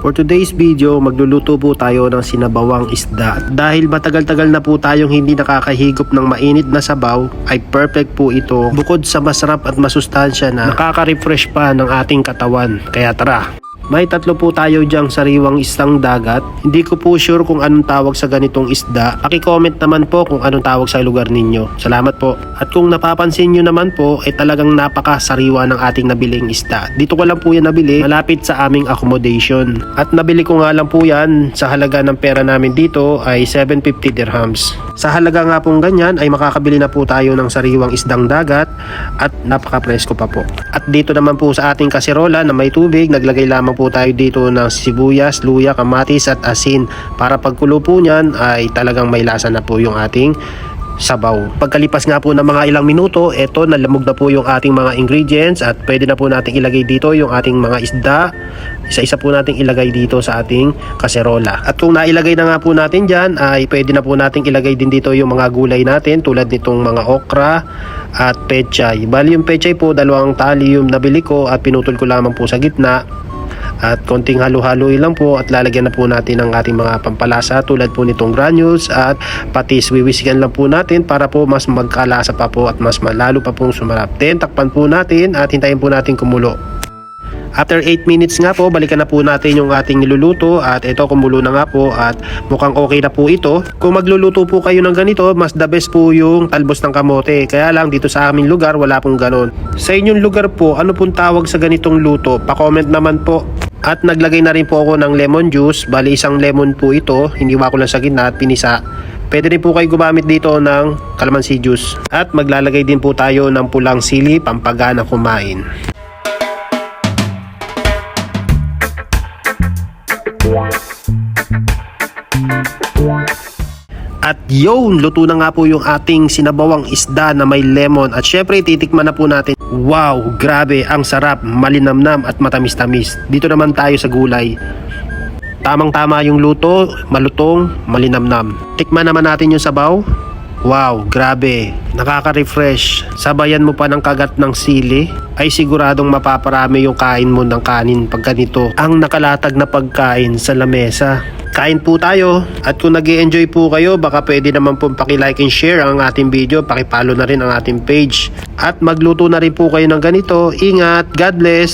For today's video, magluluto po tayo ng sinabawang isda. Dahil matagal-tagal na po tayong hindi nakakahigop ng mainit na sabaw, ay perfect po ito. Bukod sa masarap at masustansya na nakaka-refresh pa ng ating katawan. Kaya tara! May tatlo po tayo dyang sariwang isdang dagat. Hindi ko po sure kung anong tawag sa ganitong isda. Paki-comment naman po kung anong tawag sa lugar ninyo. Salamat po. At kung napapansin nyo naman po, ay talagang napakasariwa ng ating nabiling isda. Dito ko lang po yan nabili, malapit sa aming accommodation. At nabili ko nga lang po yan sa halaga ng pera namin dito ay 750 dirhams. Sa halaga nga pong ganyan ay makakabili na po tayo ng sariwang isdang dagat at napaka-presko pa po. At dito naman po sa ating kaserola na may tubig, naglagay lamang po tayo dito ng sibuyas, luya, kamatis at asin para pagkulo po niyan ay talagang may lasa na po yung ating sabaw. Pagkalipas nga po ng mga ilang minuto, eto nalamog na po yung ating mga ingredients at pwede na po natin ilagay dito yung ating mga isda. Isa-isa po natin ilagay dito sa ating kaserola. At kung nailagay na nga po natin dyan, ay pwede na po natin ilagay din dito yung mga gulay natin tulad nitong mga okra at pechay. Bali yung pechay po, 2 tali yung nabili ko at pinutol ko lamang po sa gitna. At konting halo-haloy lang po at lalagyan na po natin ang ating mga pampalasa tulad po nitong granules at patis. Wiwisikan lang po natin para po mas magkalasa pa po at mas malalo pa pong sumarap. Then takpan po natin at hintayin po natin kumulo. After 8 minutes nga po, balikan na po natin yung ating niluluto at ito kumulo na nga po at mukhang okay na po ito. Kung magluluto po kayo ng ganito, mas the best po yung talbos ng kamote. Kaya lang dito sa aming lugar, wala pong ganon. Sa inyong lugar po, ano pong tawag sa ganitong luto? Pa-comment naman po. At naglagay na rin po ako ng lemon juice. Bali isang lemon po ito, hiniwa ko lang sa gitna at pinisa. Pwede rin po kayo gumamit dito ng calamansi juice. At maglalagay din po tayo ng pulang sili, pampagana kumain. At yun, luto na nga po yung ating sinabawang isda na may lemon. At syempre, titikman na po natin. Wow, grabe, ang sarap, malinamnam at matamis-tamis. Dito naman tayo sa gulay. Tamang-tama yung luto, malutong, malinamnam. Tikman naman natin yung sabaw. Wow, grabe, nakaka-refresh. Sabayan mo pa ng kagat ng sili, ay siguradong mapaparami yung kain mo ng kanin pag ganito. Ang nakalatag na pagkain sa lamesa. Kain po tayo. At kung nag-i-enjoy po kayo, baka pwede naman po paki-like and share ang ating video. Paki-follow na rin ang ating page. At magluto na rin po kayo ng ganito. Ingat, God bless!